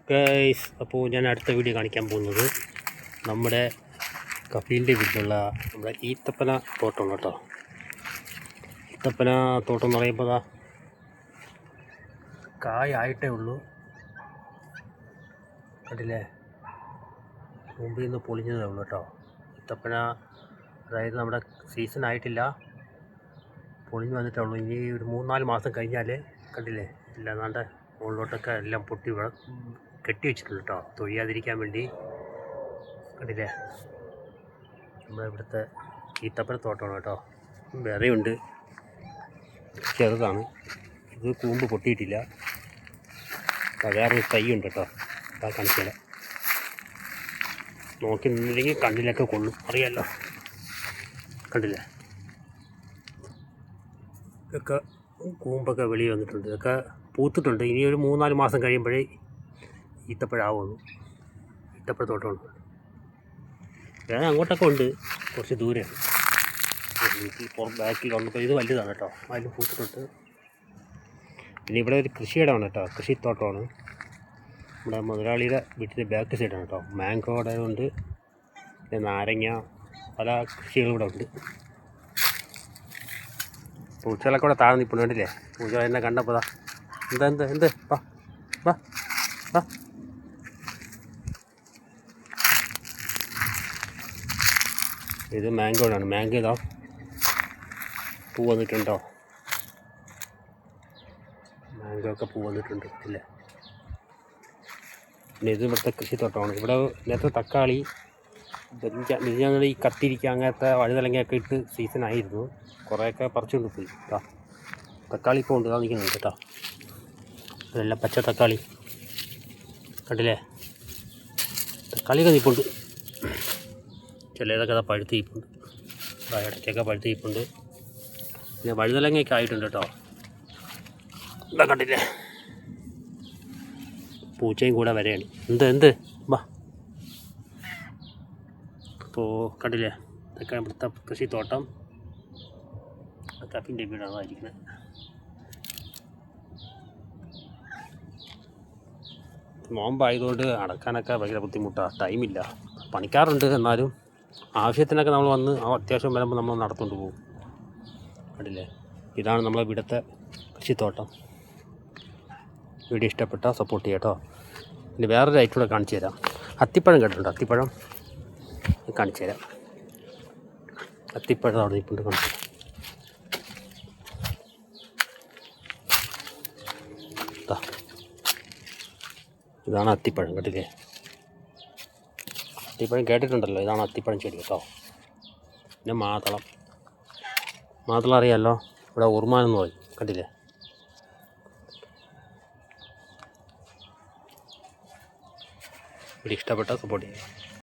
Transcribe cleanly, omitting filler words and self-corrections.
Guys, അപ്പോൾ ഞാൻ അടുത്ത വീഡിയോ കാണിക്കാൻ പോകുന്നത് നമ്മുടെ കഫീലിൻ്റെ വീട്ടിലുള്ള നമ്മുടെ ഈത്തപ്പന തോട്ടം കേട്ടോ. ഈത്തപ്പന തോട്ടം എന്ന് പറയുമ്പോൾ കായായിട്ടേ ഉള്ളൂ, കണ്ടില്ലേ? മുമ്പിൽ നിന്ന് പൊളിഞ്ഞതേ ഉള്ളൂ കേട്ടോ. ഈത്തപ്പന അതായത് നമ്മുടെ സീസൺ ആയിട്ടില്ല, പൊളിഞ്ഞ് വന്നിട്ടേ ഉള്ളൂ. ഇനി ഒരു 3-4 മാസം കഴിഞ്ഞാൽ കണ്ടില്ലേ ഇല്ല നാണ്ട മുകളിലോട്ടൊക്കെ എല്ലാം പൊട്ടി കെട്ടി വെച്ചിട്ടുണ്ട് കേട്ടോ, തൊഴിയാതിരിക്കാൻ വേണ്ടി. കണ്ടില്ലേ, നമ്മുടെ ഇവിടുത്തെ ഈത്തപ്പന തോട്ടമാണ് കേട്ടോ. വേറെയുണ്ട്, ചെറുതാണ് ഇത്, കൂമ്പ് പൊട്ടിയിട്ടില്ല. വേറൊരു തൈ ഉണ്ട് കേട്ടോ, അതാ കാണിച്ചാൽ നോക്കി നിന്നില്ലെങ്കിൽ കണ്ണിലൊക്കെ കൊള്ളും, അറിയാമല്ലോ. കണ്ടില്ലേ, ഇതൊക്കെ കൂമ്പൊക്കെ വെളിയിൽ വന്നിട്ടുണ്ട്, ഇതൊക്കെ പൂത്തിട്ടുണ്ട്. ഇനി ഒരു 3-4 മാസം കഴിയുമ്പോഴേ ഈത്തപ്പഴാവുള്ളൂ. ഈത്തപ്പഴത്തോട്ടമുണ്ട്, വേറെ അങ്ങോട്ടൊക്കെ ഉണ്ട്, കുറച്ച് ദൂരെയാണ്. ബാക്കിൽ വന്നപ്പോൾ ഇത് വലുതാണ് കേട്ടോ, അതിൽ പൂത്തിട്ടുണ്ട്. പിന്നെ ഇവിടെ ഒരു കൃഷിയിടമാണ് കേട്ടോ, കൃഷിത്തോട്ടമാണ്. നമ്മുടെ മുതലാളിയുടെ വീട്ടിൻ്റെ ബാക്ക് സൈഡാണ് കേട്ടോ. മാങ്കോയുടെ ഉണ്ട്, പിന്നെ നാരങ്ങ, പല കൃഷികളും ഇവിടെ ഉണ്ട്. പൂച്ചകളൊക്കെ കൂടെ താഴെ നിൽപ്പുണ്ട്, കണ്ടില്ലേ? പൂച്ച എന്നെ കണ്ടപ്പോൾ എന്ത് വാ വാ വാ. ഇത് മാങ്കോയാണ്, മാങ്കോ ഇതാ പൂ വന്നിട്ടുണ്ടോ, മാങ്കോ ഒക്കെ പൂ വന്നിട്ടുണ്ട് ഇല്ലേ. പിന്നെ ഇത് ഇവിടുത്തെ കൃഷിത്തോട്ടമാണ്. ഇവിടെ നേരത്തെ തക്കാളി, മിനിഞ്ഞാന്ന് ഈ കത്തിരിക്ക അങ്ങനത്തെ വഴുതലങ്ങയൊക്കെ ഇട്ട് സീസണായിരുന്നു, കുറേയൊക്കെ പറിച്ചുകൊണ്ട് പോയി കേട്ടോ. തക്കാളി ഇപ്പോൾ ഉണ്ട്, നിൽക്കുന്നുണ്ട് കേട്ടോ. ഇതെല്ലാം പച്ച തക്കാളി, കണ്ടില്ലേ? തക്കാളിയൊക്കെ നിൽപ്പുണ്ട്, ചിലതൊക്കെ പഴുത്ത് നിൽപ്പുണ്ട്, ഇടയ്ക്കൊക്കെ പഴുത്ത് നിൽപ്പുണ്ട്. പിന്നെ വഴുതലങ്ങയൊക്കെ ആയിട്ടുണ്ട് കേട്ടോ. എന്താ കണ്ടില്ലേ, പൂച്ചയും കൂടെ വരെയാണ്. എന്ത് വാ. അപ്പോൾ കണ്ടില്ലേ, ഇതൊക്കെ ഇവിടുത്തെ കൃഷിത്തോട്ടം. കപ്പിൻ്റെ വീടാണ് ആയിരിക്കുന്നത്. നോമ്പായതുകൊണ്ട് അടക്കാനൊക്കെ ഭയങ്കര ബുദ്ധിമുട്ടാണ്, ടൈമില്ല. പണിക്കാറുണ്ട്, എന്നാലും ആവശ്യത്തിനൊക്കെ നമ്മൾ വന്ന് അത്യാവശ്യം വരുമ്പോൾ നമ്മൾ നടത്തുകൊണ്ട് പോകും. കണ്ടില്ലേ, ഇതാണ് നമ്മളെ ഇവിടുത്തെ കൃഷിത്തോട്ടം. വീഡിയോ ഇഷ്ടപ്പെട്ടാൽ സപ്പോർട്ട് ചെയ്യാം കേട്ടോ. പിന്നെ വേറൊരു ഐറ്റം കൂടെ കാണിച്ചു തരാം. അത്തിപ്പഴം കേട്ടിട്ടുണ്ടോ? അത്തിപ്പഴം കാണിച്ചു തരാം. അത്തിപ്പഴം അവിടെ നിൽപ്പുണ്ട്, കാണിച്ചു തരാം. ഇതാണ് അത്തിപ്പഴം, കേട്ടില്ലേ? അത്തിപ്പഴം കേട്ടിട്ടുണ്ടല്ലോ, ഇതാണ് അത്തിപ്പഴം ചെടി കേട്ടോ. പിന്നെ മാതളം അറിയാമല്ലോ, ഇവിടെ ഉറുമാനെന്ന് പറയും, കണ്ടില്ലേ? ഇവിടെ ഇഷ്ടപ്പെട്ടാൽ സപ്പോർട്ട് ചെയ്യാം.